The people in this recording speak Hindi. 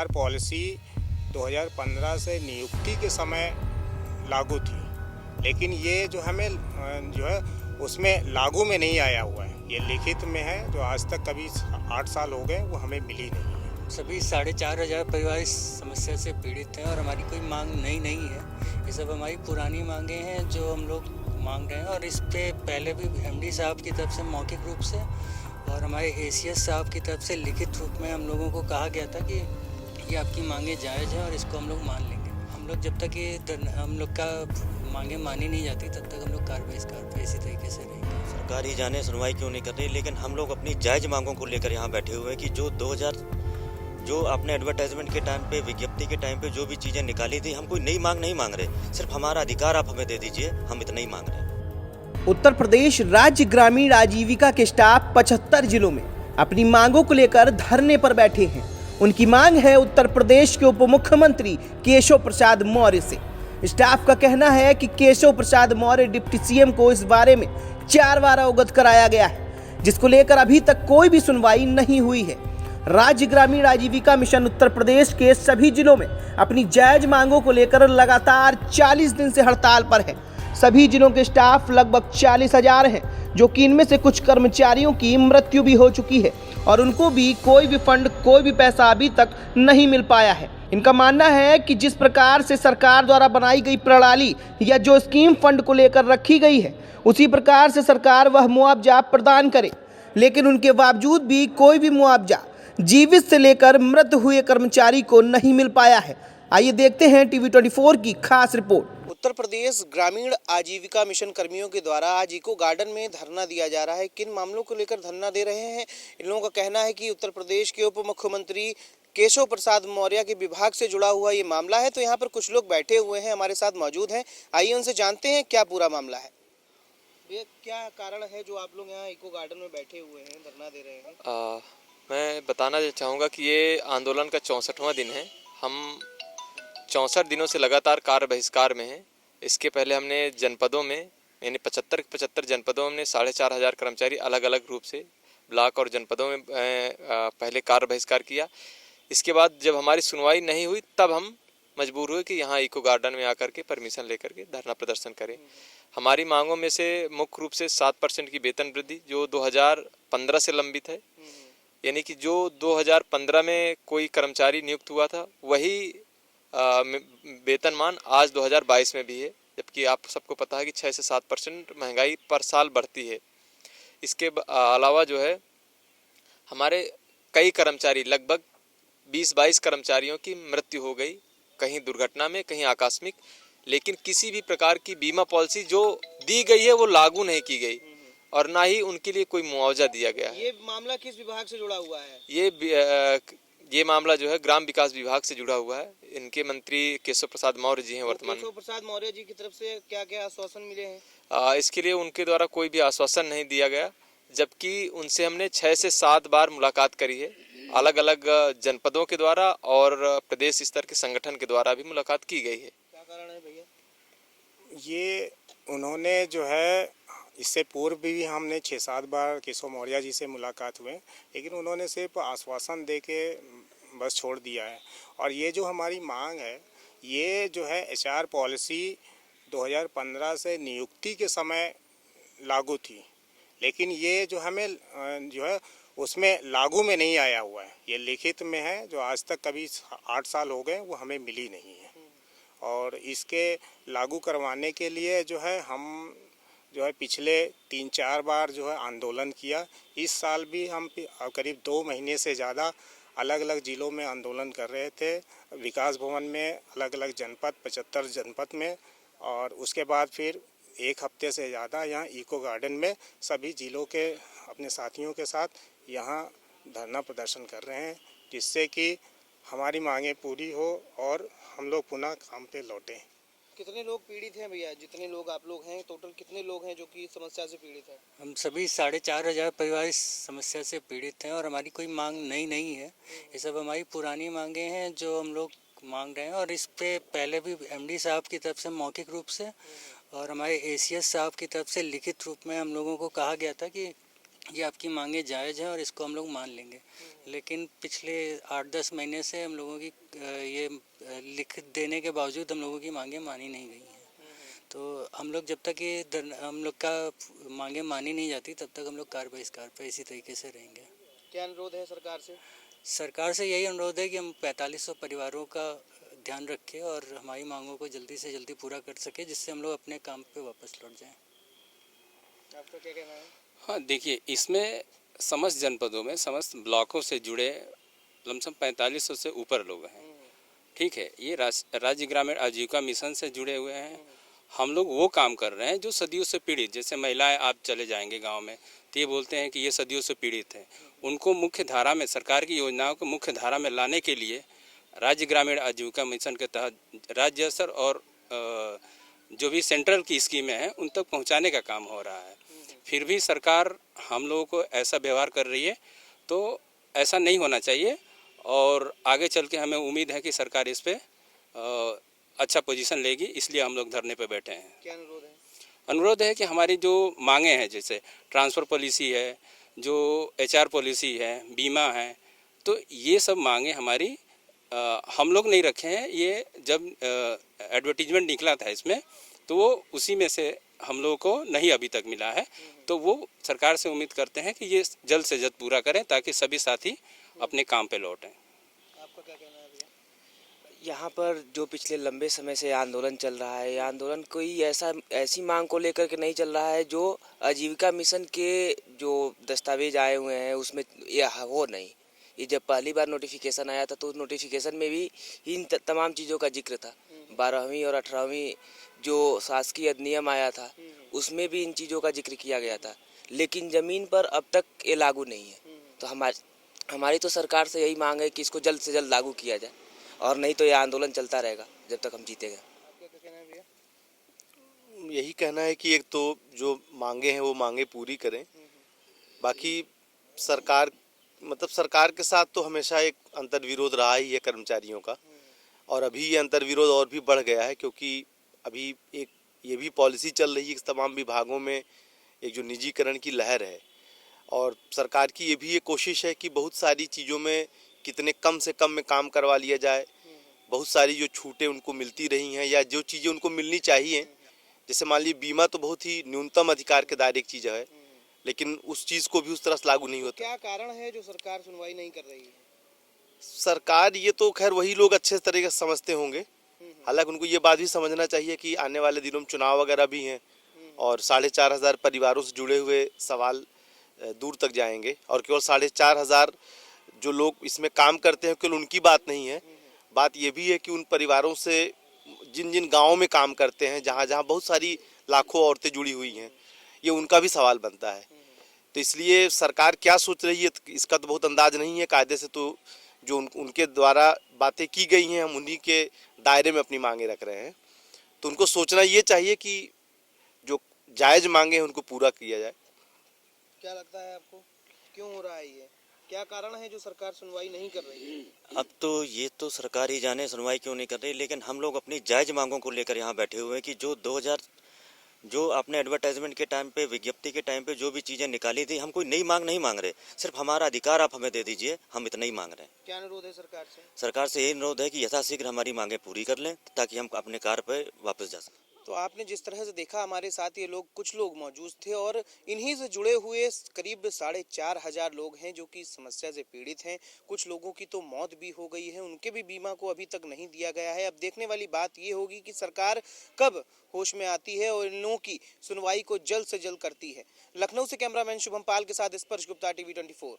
पॉलिसी 2015 से नियुक्ति के समय लागू थी, लेकिन ये जो हमें जो है उसमें लागू में नहीं आया हुआ है। ये लिखित में है, जो आज तक कभी 8 साल हो गए वो हमें मिली नहीं है। सभी 4,500 परिवार इस समस्या से पीड़ित हैं और हमारी कोई मांग नई नहीं है। ये सब हमारी पुरानी मांगे हैं जो हम लोग मांग रहे हैं, और इस पे पहले भी एमडी साहब की तरफ से मौखिक रूप से और हमारे एसीएस साहब की तरफ से लिखित रूप में हम लोगों को कहा गया था कि ये आपकी मांगे जायज़ हैं और इसको हम लोग मान लेंगे। हम लोग जब तक ये हम लोग का मांगे मानी नहीं जाती तब तक हम लोग कार्रवाई इसी तरीके से रहेंगे। सरकार ही जाने सुनवाई क्यों नहीं कर रही, लेकिन हम लोग अपनी जायज़ मांगों को लेकर यहाँ बैठे हुए हैं कि जो आपने एडवर्टाइजमेंट के टाइम पे, विज्ञप्ति के टाइम पे जो भी चीज़ें निकाली थी, हम कोई नई मांग नहीं मांग रहे, सिर्फ हमारा अधिकार आप हमें दे दीजिए, हम इतना ही मांग रहे हैं। उत्तर प्रदेश राज्य ग्रामीण आजीविका के स्टाफ 75 जिलों में अपनी मांगों को लेकर धरने पर बैठे हैं। उनकी मांग है उत्तर प्रदेश के उप मुख्यमंत्री केशव प्रसाद मौर्य से। स्टाफ का कहना है कि केशव प्रसाद मौर्य डिप्टी सीएम को इस बारे में 4 बार अवगत कराया गया है, जिसको लेकर अभी तक कोई भी सुनवाई नहीं हुई है। राज्य ग्रामीण आजीविका मिशन उत्तर प्रदेश के सभी जिलों में अपनी जायज मांगों को लेकर लगातार 40 दिन से हड़ताल पर है। सभी जिलों के स्टाफ लगभग 40,000 हैं, जो कि इनमें से कुछ कर्मचारियों की मृत्यु भी हो चुकी है और उनको भी कोई भी फंड, कोई भी पैसा अभी तक नहीं मिल पाया है। इनका मानना है कि जिस प्रकार से सरकार द्वारा बनाई गई प्रणाली या जो स्कीम फंड को लेकर रखी गई है, उसी प्रकार से सरकार वह मुआवजा प्रदान करे, लेकिन उनके बावजूद भी कोई भी मुआवजा जीवित से लेकर मृत हुए कर्मचारी को नहीं मिल पाया है। आइए देखते हैं टीवी 24 की खास रिपोर्ट। उत्तर प्रदेश ग्रामीण आजीविका मिशन कर्मियों के द्वारा आज इको गार्डन में धरना दिया जा रहा है। किन मामलों को लेकर धरना दे रहे हैं? इन लोगों का कहना है कि उत्तर प्रदेश के उप मुख्यमंत्री केशव प्रसाद मौर्य के विभाग से जुड़ा हुआ ये मामला है। तो यहाँ पर कुछ लोग बैठे हुए हैं, हमारे साथ मौजूद हैं। आइए उनसे जानते हैं क्या पूरा मामला है। ये क्या कारण है जो आप लोग यहाँ इको गार्डन में बैठे हुए हैं, धरना दे रहे हैं? मैं बताना चाहूँगा कि ये आंदोलन का 64वां दिन है। हम 64 दिनों से लगातार कार्य बहिष्कार में हैं। इसके पहले हमने जनपदों में, यानी 75 जनपदों में 4,500 कर्मचारी अलग अलग रूप से ब्लॉक और जनपदों में पहले कार्य बहिष्कार किया। इसके बाद जब हमारी सुनवाई नहीं हुई तब हम मजबूर हुए कि यहाँ इको गार्डन में आकर के परमिशन लेकर के धरना प्रदर्शन करें। हमारी मांगों में से मुख्य रूप से 7% की वेतन वृद्धि जो 2015 से लंबित है, यानी कि जो 2015 में कोई कर्मचारी नियुक्त हुआ था वही वेतनमान आज 2022 में भी है, जबकि आप सबको पता है कि 6 से 7% महंगाई पर साल बढ़ती है। इसके अलावा जो है हमारे कई कर्मचारी, लगभग 20-22 कर्मचारियों की मृत्यु हो गई, कहीं दुर्घटना में, कहीं आकस्मिक, लेकिन किसी भी प्रकार की बीमा पॉलिसी जो दी गई है वो लागू नहीं की गई और ना ही उनके लिए कोई मुआवजा दिया गया है। ये मामला किस विभाग से जुड़ा हुआ है? ये मामला जो है ग्राम विकास विभाग से जुड़ा हुआ है। इनके मंत्री केशव प्रसाद मौर्य जी हैं वर्तमान में। केशव प्रसाद मौर्य जी की तरफ से क्या क्या आश्वासन मिले हैं? इसके लिए उनके द्वारा कोई भी आश्वासन नहीं दिया गया, जबकि उनसे हमने 6 से 7 बार मुलाकात करी है। अलग अलग जनपदों के द्वारा और प्रदेश स्तर के संगठन के द्वारा भी मुलाकात की गई है। क्या कारण है भैया? ये उन्होंने जो है, इससे पूर्व भी हमने 6-7 बार केशव मौर्य जी से मुलाकात हुए, लेकिन उन्होंने सिर्फ आश्वासन दे के बस छोड़ दिया है। और ये जो हमारी मांग है, ये जो है एचआर पॉलिसी 2015 से नियुक्ति के समय लागू थी, लेकिन ये जो हमें जो है उसमें लागू में नहीं आया हुआ है। ये लिखित में है, जो आज तक कभी 8 साल हो गए वो हमें मिली नहीं है। और इसके लागू करवाने के लिए जो है हम जो है पिछले 3-4 बार जो है आंदोलन किया। इस साल भी हम करीब 2 महीने से ज़्यादा अलग अलग ज़िलों में आंदोलन कर रहे थे। विकास भवन में अलग अलग जनपद, 75 जनपद में, और उसके बाद फिर 1 हफ्ते से ज़्यादा यहाँ इको गार्डन में सभी ज़िलों के अपने साथियों के साथ यहाँ धरना प्रदर्शन कर रहे हैं, जिससे कि हमारी मांगें पूरी हो और हम लोग पुनः काम पे लौटें। कितने लोग पीड़ित हैं भैया? जितने लोग आप लोग हैं, टोटल कितने लोग हैं जो कि इस समस्या से पीड़ित हैं? हम सभी 4,500 परिवार इस समस्या से पीड़ित हैं और हमारी कोई मांग नई नहीं है। ये सब हमारी पुरानी मांगे हैं जो हम लोग मांग रहे हैं, और इस पे पहले भी एमडी साहब की तरफ से मौखिक रूप से और हमारे एसीएस साहब की तरफ से लिखित रूप में हम लोगों को कहा गया था कि ये आपकी मांगे जायज़ हैं और इसको हम लोग मान लेंगे। लेकिन पिछले 8-10 महीने से हम लोगों की ये लिख देने के बावजूद हम लोगों की मांगे मानी नहीं गई हैं। तो हम लोग जब तक हम लोग का मांगे मानी नहीं जाती तब तक हम लोग कार बहिष्कार पे इसी तरीके से रहेंगे। क्या अनुरोध है सरकार से? सरकार से यही अनुरोध है कि हम 4500 परिवारों का ध्यान रखें और हमारी मांगों को जल्दी से जल्दी पूरा कर सके, जिससे हम लोग अपने काम पे वापस लौट जाएं। आपका क्या कहना है? हाँ, देखिए, इसमें समस्त जनपदों में समस्त ब्लॉकों से जुड़े लमसम 4500 से ऊपर लोग हैं। ठीक है, ये राज्य ग्रामीण आजीविका मिशन से जुड़े हुए हैं। हम लोग वो काम कर रहे हैं जो सदियों से पीड़ित, जैसे महिलाएं, आप चले जाएंगे गांव में तो ये बोलते हैं कि ये सदियों से पीड़ित हैं। उनको मुख्य धारा में, सरकार की योजनाओं को मुख्य धारा में लाने के लिए राज्य ग्रामीण आजीविका मिशन के तहत राज्य स्तर और जो भी सेंट्रल की स्कीमें हैं उन तक पहुंचाने का काम हो रहा है। फिर भी सरकार हम लोगों को ऐसा व्यवहार कर रही है, तो ऐसा नहीं होना चाहिए और आगे चल के हमें उम्मीद है कि सरकार इस पे अच्छा पोजीशन लेगी, इसलिए हम लोग धरने पे बैठे हैं। क्या अनुरोध है? अनुरोध है कि हमारी जो मांगे हैं, जैसे ट्रांसफ़र पॉलिसी है, जो HR पॉलिसी है, बीमा है, तो ये सब मांगे हमारी हम लोग नहीं रखे हैं। ये जब एडवर्टीजमेंट निकला था इसमें, तो वो उसी में से हम लोगों को नहीं अभी तक मिला है। तो वो सरकार से उम्मीद करते हैं कि ये जल्द से जल्द पूरा करें ताकि सभी साथी अपने काम पे लौटें। आपका क्या कहना है भैया? यहाँ पर जो पिछले लंबे समय से आंदोलन चल रहा है, ये आंदोलन कोई ऐसी मांग को लेकर के नहीं चल रहा है जो आजीविका मिशन के जो दस्तावेज आए हुए हैं उसमें यह वो नहीं। ये जब पहली बार नोटिफिकेशन आया था तो उस नोटिफिकेशन में भी इन तमाम चीज़ों का जिक्र था। 12वीं और 18वीं जो शासकीय अधिनियम आया था उसमें भी इन चीज़ों का जिक्र किया गया था, लेकिन ज़मीन पर अब तक ये लागू नहीं है। तो हमारी तो सरकार से यही मांग है कि इसको जल्द से जल्द लागू किया जाए, और नहीं तो ये आंदोलन चलता रहेगा जब तक हम जीतेंगे। आपका क्या कहना है भैया? यही कहना है कि एक तो जो मांगे हैं वो मांगे पूरी करें। बाकी सरकार के साथ तो हमेशा एक अंतर्विरोध रहा ही है कर्मचारियों का, और अभी ये अंतर्विरोध और भी बढ़ गया है क्योंकि अभी एक ये भी पॉलिसी चल रही है कि तमाम विभागों में एक जो निजीकरण की लहर है, और सरकार की ये भी एक कोशिश है कि बहुत सारी चीज़ों में कितने कम से कम में काम करवा लिया जाए। बहुत सारी जो छूटें उनको मिलती रही हैं या जो चीज़ें उनको मिलनी चाहिए, जैसे मान लीजिए बीमा तो बहुत ही न्यूनतम अधिकार के दायरे की चीज़ है, लेकिन उस चीज़ को भी उस तरह से लागू नहीं होता। क्या कारण है जो सरकार सुनवाई नहीं कर रही है? सरकार ये तो खैर वही लोग अच्छे तरीके से समझते होंगे, हालांकि उनको ये बात भी समझना चाहिए कि आने वाले दिनों में चुनाव वगैरह भी हैं और 4500 परिवारों से जुड़े हुए सवाल दूर तक जाएंगे, और केवल 4500 जो लोग इसमें काम करते हैं केवल उनकी बात नहीं है। बात ये भी है कि उन परिवारों से जिन जिन गाँवों में काम करते हैं, जहाँ जहाँ बहुत सारी लाखों औरतें जुड़ी हुई हैं, ये उनका भी सवाल बनता है। तो इसलिए सरकार क्या सोच रही है इसका तो बहुत अंदाज नहीं है। कायदे से तो जो उनके द्वारा बातें की गई हैं हम उन्हीं के दायरे में अपनी मांगे रख रहे हैं। तो उनको सोचना ये चाहिए कि जो जायज़ मांगे हैं उनको पूरा किया जाए। क्या लगता है आपको क्यों हो रहा है ये? क्या कारण है जो सरकार सुनवाई नहीं कर रही है? अब तो ये तो सरकार ही जाने सुनवाई क्यों नहीं कर रही, लेकिन हम लोग अपनी जायज़ मांगों को लेकर यहाँ बैठे हुए हैं कि जो आपने एडवर्टाइजमेंट के टाइम पे, विज्ञप्ति के टाइम पे जो भी चीज़ें निकाली थी, हम कोई नई मांग नहीं मांग रहे, सिर्फ हमारा अधिकार आप हमें दे दीजिए, हम इतना ही मांग रहे हैं। क्या अनुरोध है सरकार से? सरकार से यही अनुरोध है कि यथाशीघ्र हमारी मांगें पूरी कर लें ताकि हम अपने कार्य पर वापस जा सकें। तो आपने जिस तरह से देखा, हमारे साथ ये लोग, कुछ लोग मौजूद थे और इन्हीं से जुड़े हुए करीब 4500 लोग हैं जो कि इस समस्या से पीड़ित हैं। कुछ लोगों की तो मौत भी हो गई है, उनके भी बीमा को अभी तक नहीं दिया गया है। अब देखने वाली बात ये होगी कि सरकार कब होश में आती है और इन लोगों की सुनवाई को जल्द से जल्द करती है। लखनऊ से कैमरामैन शुभम पाल के साथ स्पर्श गुप्ता, TV 24।